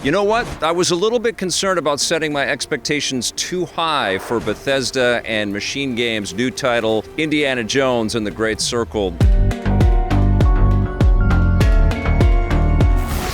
You know what? I was a little bit concerned about setting my expectations too high for Bethesda and Machine Games' new title, Indiana Jones and the Great Circle.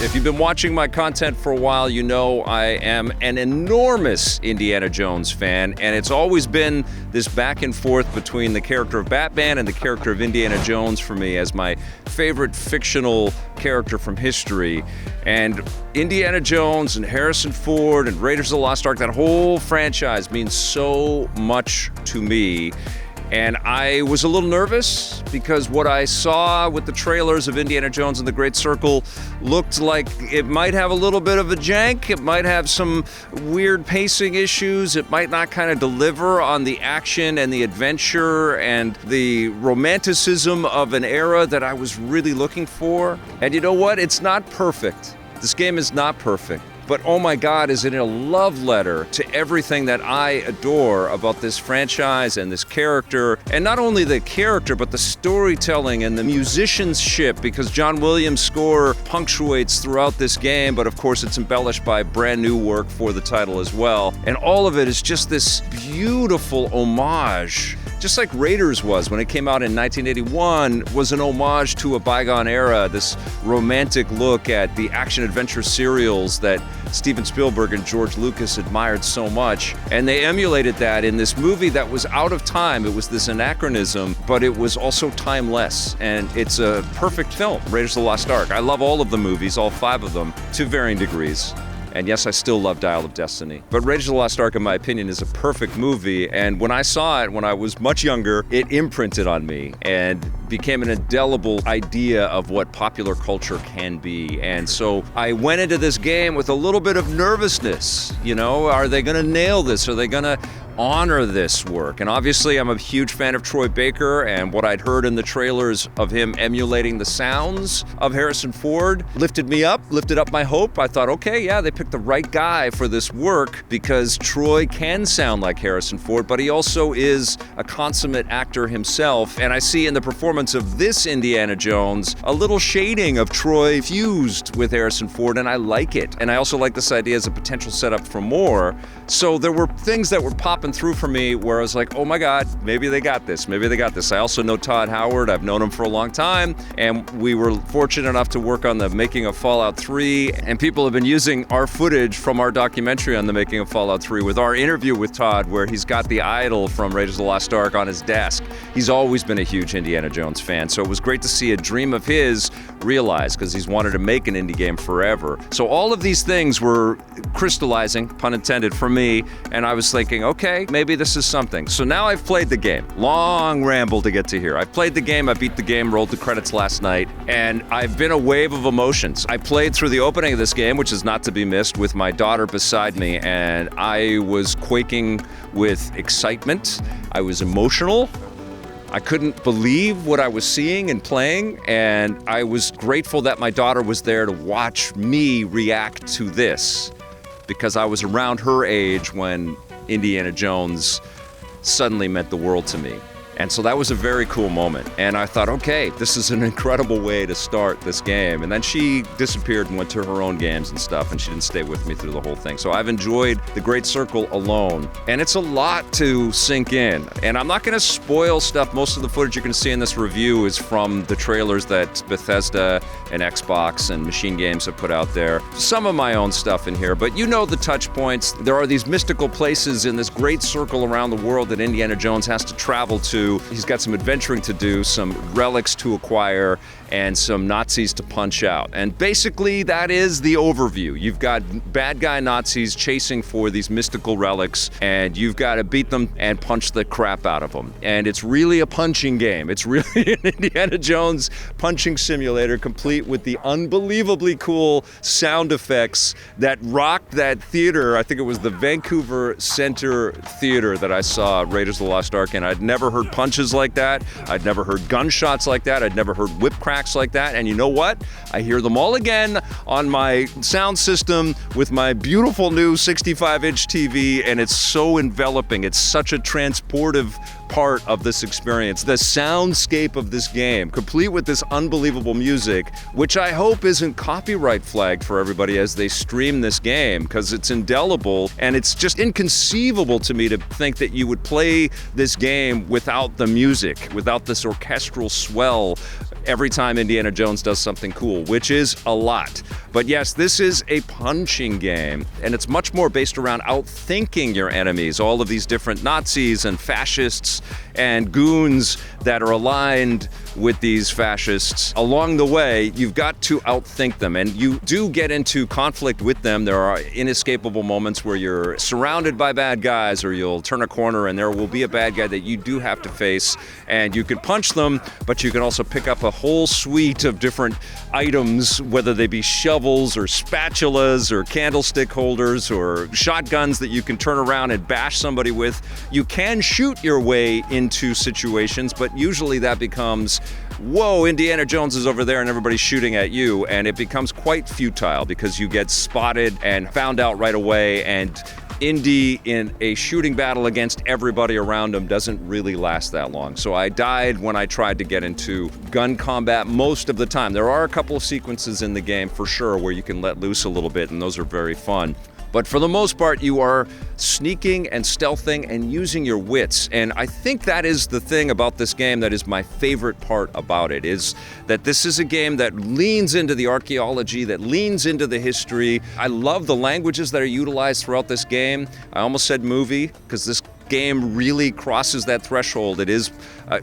If you've been watching my content for a while, you know I am an enormous Indiana Jones fan, and it's always been this back and forth between the character of Batman and the character of Indiana Jones for me as my favorite fictional character from history. And Indiana Jones and Harrison Ford and Raiders of the Lost Ark, that whole franchise means so much to me. And I was a little nervous because what I saw with the trailers of Indiana Jones and the Great Circle looked like it might have a little bit of a jank. It might have some weird pacing issues. It might not kind of deliver on the action and the adventure and the romanticism of an era that I was really looking for. And you know what? It's not perfect. This game is not perfect. But oh my God, is it a love letter to everything that I adore about this franchise and this character. And not only the character, but the storytelling and the musicianship, because John Williams' score punctuates throughout this game, but of course it's embellished by brand new work for the title as well. And all of it is just this beautiful homage. Just like Raiders was when it came out in 1981, was an homage to a bygone era, this romantic look at the action-adventure serials that Steven Spielberg and George Lucas admired so much. And they emulated that in this movie that was out of time. It was this anachronism, but it was also timeless. And it's a perfect film, Raiders of the Lost Ark. I love all of the movies, all 5 of them, to varying degrees. And yes, I still love Dial of Destiny. But Raiders of the Lost Ark, in my opinion, is a perfect movie. And when I saw it when I was much younger, it imprinted on me and became an indelible idea of what popular culture can be. And so I went into this game with a little bit of nervousness. You know, are they going to nail this? Are they going to honor this work? And obviously I'm a huge fan of Troy Baker, and what I'd heard in the trailers of him emulating the sounds of Harrison Ford lifted up my hope. I thought, okay, yeah, they picked the right guy for this work because Troy can sound like Harrison Ford, but he also is a consummate actor himself. And I see in the performance of this Indiana Jones a little shading of Troy fused with Harrison Ford, and I like it. And I also like this idea as a potential setup for more. So there were things that were popping through for me where I was like, oh my God, maybe they got this. I also know Todd Howard. I've known him for a long time, and we were fortunate enough to work on the making of Fallout 3, and people have been using our footage from our documentary on the making of Fallout 3 with our interview with Todd, where he's got the idol from Raiders of the Lost Ark on his desk. He's always been a huge Indiana Jones fan, so it was great to see a dream of his realized because he's wanted to make an indie game forever. So all of these things were crystallizing, pun intended, for me, and I was thinking, okay, maybe this is something. So now I've played the game. Long ramble to get to here. I played the game, I beat the game, rolled the credits last night, and I've been a wave of emotions. I played through the opening of this game, which is not to be missed, with my daughter beside me, and I was quaking with excitement. I was emotional. I couldn't believe what I was seeing and playing, and I was grateful that my daughter was there to watch me react to this, because I was around her age when Indiana Jones suddenly meant the world to me. And so that was a very cool moment. And I thought, okay, this is an incredible way to start this game. And then she disappeared and went to her own games and stuff, and she didn't stay with me through the whole thing. So I've enjoyed The Great Circle alone. And it's a lot to sink in. And I'm not going to spoil stuff. Most of the footage you're going to see in this review is from the trailers that Bethesda and Xbox and Machine Games have put out there. Some of my own stuff in here, but you know the touch points. There are these mystical places in this great circle around the world that Indiana Jones has to travel to. He's got some adventuring to do, some relics to acquire, and some Nazis to punch out. And basically, that is the overview. You've got bad guy Nazis chasing for these mystical relics, and you've got to beat them and punch the crap out of them. And it's really a punching game. It's really an Indiana Jones punching simulator, complete with the unbelievably cool sound effects that rocked that theater. I think it was the Vancouver Center Theater that I saw Raiders of the Lost Ark in. I'd never heard punches like that. I'd never heard gunshots like that. I'd never heard whip crack tracks like that, and you know what? I hear them all again on my sound system with my beautiful new 65-inch TV, and it's so enveloping. It's such a transportive part of this experience. The soundscape of this game, complete with this unbelievable music, which I hope isn't copyright flagged for everybody as they stream this game, because it's indelible, and it's just inconceivable to me to think that you would play this game without the music, without this orchestral swell every time Indiana Jones does something cool, which is a lot. But yes, this is a punching game, and it's much more based around outthinking your enemies, all of these different Nazis and fascists and goons that are aligned with these fascists. Along the way, you've got to outthink them, and you do get into conflict with them. There are inescapable moments where you're surrounded by bad guys, or you'll turn a corner and there will be a bad guy that you do have to face, and you can punch them, but you can also pick up a whole suite of different items, whether they be shovels or spatulas or candlestick holders or shotguns that you can turn around and bash somebody with. You can shoot your way into situations, but usually that becomes, whoa, Indiana Jones is over there and everybody's shooting at you, and it becomes quite futile because you get spotted and found out right away, and Indy in a shooting battle against everybody around him doesn't really last that long. So I died when I tried to get into gun combat most of the time. There are a couple of sequences in the game for sure where you can let loose a little bit, and those are very fun. But for the most part, you are sneaking and stealthing and using your wits. And I think that is the thing about this game that is my favorite part about it, is that this is a game that leans into the archaeology, that leans into the history. I love the languages that are utilized throughout this game. I almost said movie, because this game really crosses that threshold. It is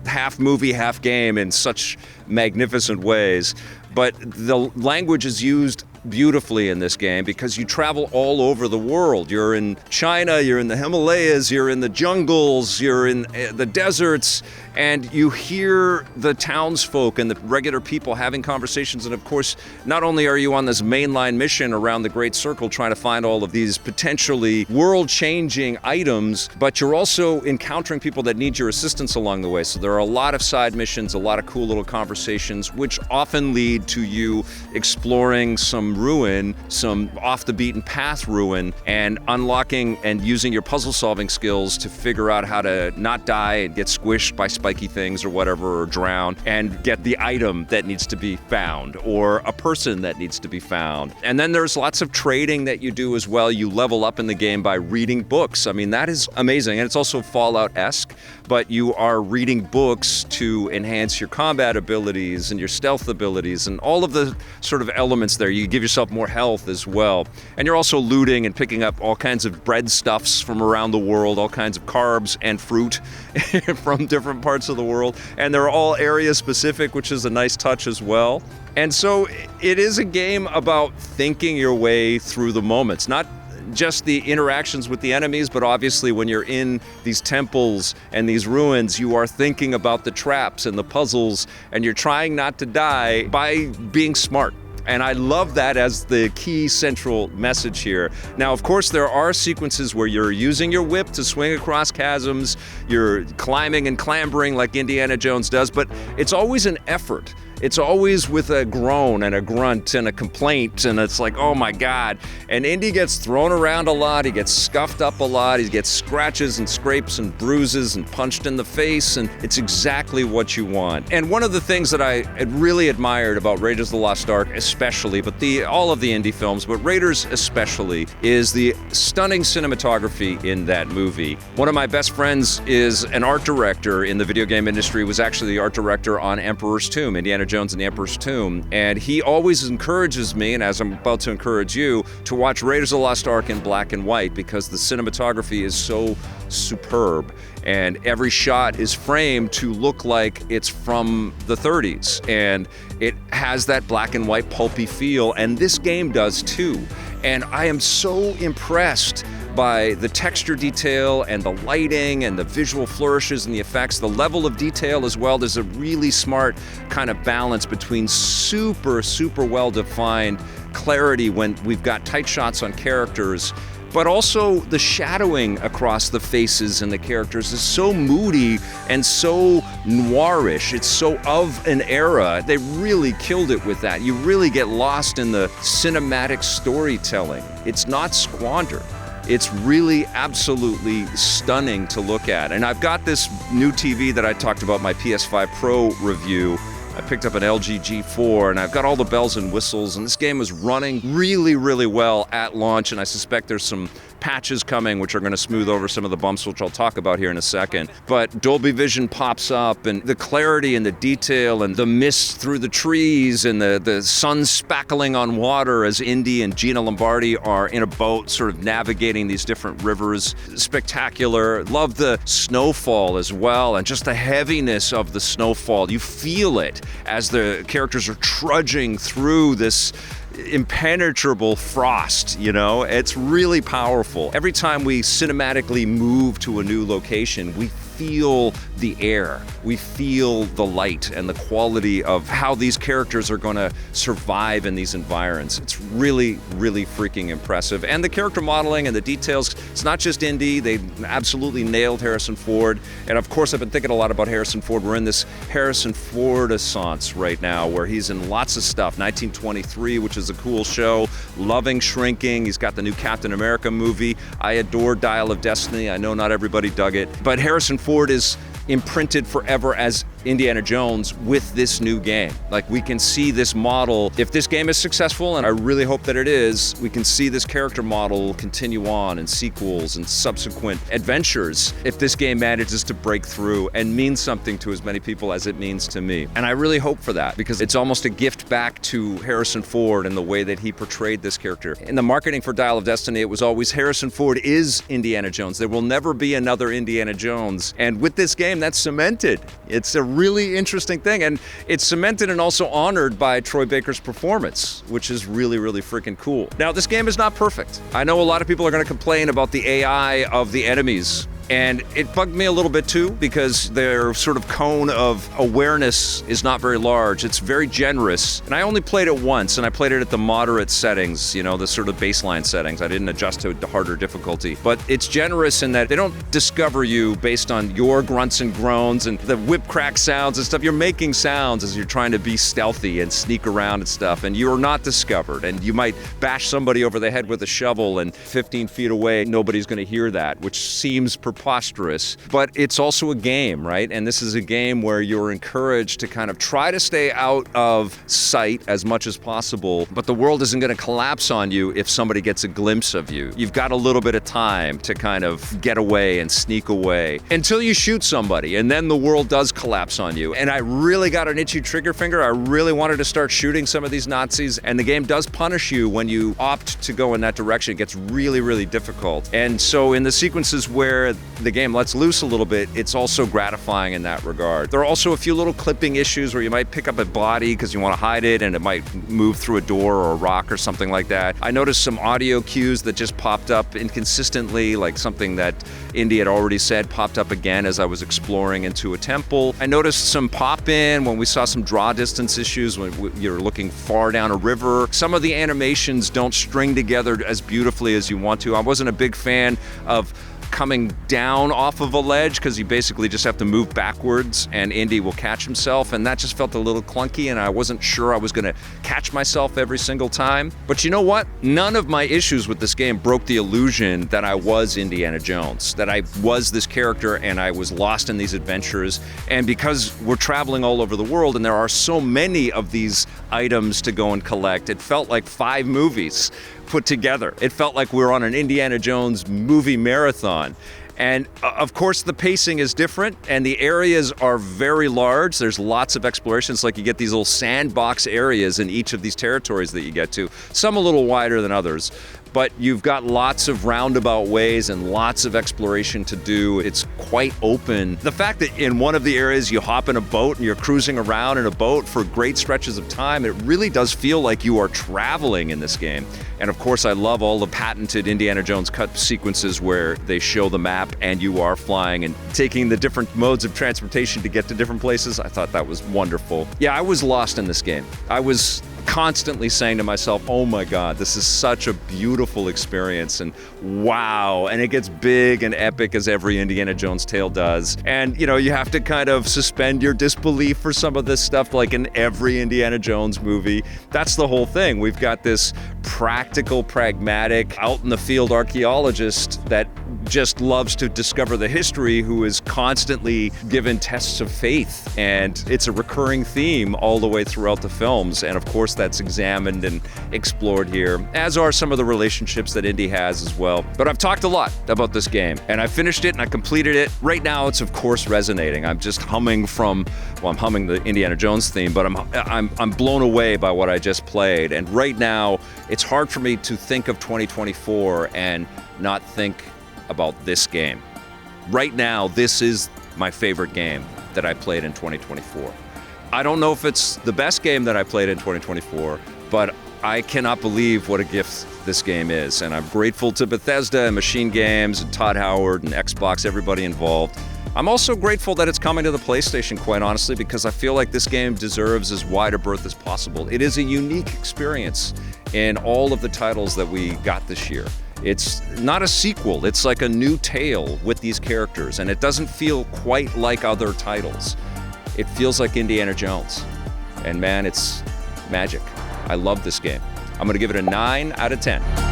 half movie, half game in such magnificent ways. But the language is used beautifully in this game because you travel all over the world. You're in China, you're in the Himalayas, you're in the jungles, you're in the deserts, and you hear the townsfolk and the regular people having conversations. And of course, not only are you on this mainline mission around the Great Circle trying to find all of these potentially world-changing items, but you're also encountering people that need your assistance along the way. So there are a lot of side missions, a lot of cool little conversations, which often lead to you exploring some ruin, some off the beaten path ruin, and unlocking and using your puzzle solving skills to figure out how to not die and get squished by spiky things or whatever, or drown, and get the item that needs to be found, or a person that needs to be found. And then there's lots of trading that you do as well. You level up in the game by reading books. I mean, that is amazing. And it's also Fallout-esque, but you are reading books to enhance your combat abilities and your stealth abilities and all of the sort of elements there. You give yourself more health as well. And you're also looting and picking up all kinds of breadstuffs from around the world, all kinds of carbs and fruit from different parts of the world. And they're all area specific, which is a nice touch as well. And so it is a game about thinking your way through the moments, not just the interactions with the enemies, but obviously when you're in these temples and these ruins, you are thinking about the traps and the puzzles, and you're trying not to die by being smart. And I love that as the key central message here. Now, of course, there are sequences where you're using your whip to swing across chasms, you're climbing and clambering like Indiana Jones does, but it's always an effort. It's always with a groan and a grunt and a complaint, and it's like, oh my God. And Indy gets thrown around a lot, he gets scuffed up a lot, he gets scratches and scrapes and bruises and punched in the face, and it's exactly what you want. And one of the things that I had really admired about Raiders of the Lost Ark especially, but all of the Indy films, but Raiders especially, is the stunning cinematography in that movie. One of my best friends is an art director in the video game industry, was actually the art director on Emperor's Tomb, Indiana Jones and the Emperor's Tomb, and he always encourages me, and as I'm about to encourage you, to watch Raiders of the Lost Ark in black and white because the cinematography is so superb, and every shot is framed to look like it's from the 30s, and it has that black and white pulpy feel, and this game does too. And I am so impressed by the texture detail and the lighting and the visual flourishes and the effects, the level of detail as well. There's a really smart kind of balance between super well-defined clarity when we've got tight shots on characters, but also the shadowing across the faces and the characters is so moody and so noirish. It's so of an era. They really killed it with that. You really get lost in the cinematic storytelling. It's not squandered. It's really absolutely stunning to look at. And I've got this new TV that I talked about, my PS5 Pro review. I picked up an LG G4 and I've got all the bells and whistles, and this game is running really well at launch, and I suspect there's some patches coming which are going to smooth over some of the bumps, which I'll talk about here in a second. But Dolby Vision pops up, and the clarity and the detail and the mist through the trees and the sun spackling on water as Indy and Gina Lombardi are in a boat sort of navigating these different rivers. Spectacular. Love the snowfall as well, and just the heaviness of the snowfall. You feel it as the characters are trudging through this impenetrable frost, you know? It's really powerful. Every time we cinematically move to a new location, we feel the air, we feel the light and the quality of how these characters are going to survive in these environs. It's really freaking impressive. And the character modeling and the details, it's not just Indy, they absolutely nailed Harrison Ford. And of course, I've been thinking a lot about Harrison Ford. We're in this Harrison Ford-assance right now where he's in lots of stuff. 1923, which is a cool show. Loving Shrinking. He's got the new Captain America movie. I adore Dial of Destiny. I know not everybody dug it, but Harrison Ford is imprinted forever as Indiana Jones with this new game. Like, we can see this model. If this game is successful, and I really hope that it is, we can see this character model continue on in sequels and subsequent adventures if this game manages to break through and mean something to as many people as it means to me. And I really hope for that, because it's almost a gift back to Harrison Ford and the way that he portrayed this character. In the marketing for Dial of Destiny, it was always Harrison Ford is Indiana Jones. There will never be another Indiana Jones. And with this game, that's cemented. It's a really interesting thing, and it's cemented and also honored by Troy Baker's performance, which is really freaking cool. Now, this game is not perfect. I know a lot of people are going to complain about the AI of the enemies, and it bugged me a little bit too, because their sort of cone of awareness is not very large. It's very generous. And I only played it once, and I played it at the moderate settings, you know, the sort of baseline settings. I didn't adjust to harder difficulty. But it's generous in that they don't discover you based on your grunts and groans and the whip crack sounds and stuff. You're making sounds as you're trying to be stealthy and sneak around and stuff, and you're not discovered. And you might bash somebody over the head with a shovel, and 15 feet away, nobody's going to hear that, which seems preposterous, but it's also a game, right? And this is a game where you're encouraged to kind of try to stay out of sight as much as possible, but the world isn't going to collapse on you if somebody gets a glimpse of you. You've got a little bit of time to kind of get away and sneak away until you shoot somebody, and then the world does collapse on you. And I really got an itchy trigger finger. I really wanted to start shooting some of these Nazis, and the game does punish you when you opt to go in that direction. It gets really difficult. And so in the sequences where the game lets loose a little bit, it's also gratifying in that regard. There are also a few little clipping issues where you might pick up a body because you want to hide it and it might move through a door or a rock or something like that. I noticed some audio cues that just popped up inconsistently, like something that Indy had already said popped up again as I was exploring into a temple. I noticed some pop in when we saw some draw distance issues when you're looking far down a river. Some of the animations don't string together as beautifully as you want to. I wasn't a big fan of coming down off of a ledge because you basically just have to move backwards and Indy will catch himself, and that just felt a little clunky, and I wasn't sure I was going to catch myself every single time. But you know what? None of my issues with this game broke the illusion that I was Indiana Jones, that I was this character and I was lost in these adventures. And because we're traveling all over the world and there are so many of these items to go and collect, it felt like 5 movies put together. It felt like we were on an Indiana Jones movie marathon. And of course, the pacing is different and the areas are very large. There's lots of explorations, like you get these little sandbox areas in each of these territories that you get to. Some a little wider than others. but you've got lots of roundabout ways and lots of exploration to do. It's quite open. The fact that in one of the areas you hop in a boat and you're cruising around in a boat for great stretches of time, it really does feel like you are traveling in this game. And of course, I love all the patented Indiana Jones cut sequences where they show the map and you are flying and taking the different modes of transportation to get to different places. I thought that was wonderful. Yeah, I was lost in this game. I was constantly saying to myself, oh my God, this is such a beautiful experience, and wow. And it gets big and epic as every Indiana Jones tale does. And you know, you have to kind of suspend your disbelief for some of this stuff, like in every Indiana Jones movie. That's the whole thing. We've got this practical, pragmatic, out in the field archaeologist that just loves to discover the history, who is constantly given tests of faith. And it's a recurring theme all the way throughout the films. And of course, that's examined and explored here, as are some of the relationships that Indy has as well. But I've talked a lot about this game, and I finished it and I completed it. Right now, it's of course resonating. I'm just humming I'm humming the Indiana Jones theme, but I'm blown away by what I just played. And right now, it's hard for me to think of 2024 and not think about this game. Right now, this is my favorite game that I played in 2024. I don't know if it's the best game that I played in 2024, but I cannot believe what a gift this game is. And I'm grateful to Bethesda and Machine Games and Todd Howard and Xbox, everybody involved. I'm also grateful that it's coming to the PlayStation, quite honestly, because I feel like this game deserves as wide a berth as possible. It is a unique experience in all of the titles that we got this year. It's not a sequel, it's like a new tale with these characters, and it doesn't feel quite like other titles. It feels like Indiana Jones. And man, it's magic. I love this game. I'm gonna give it a 9 out of 10.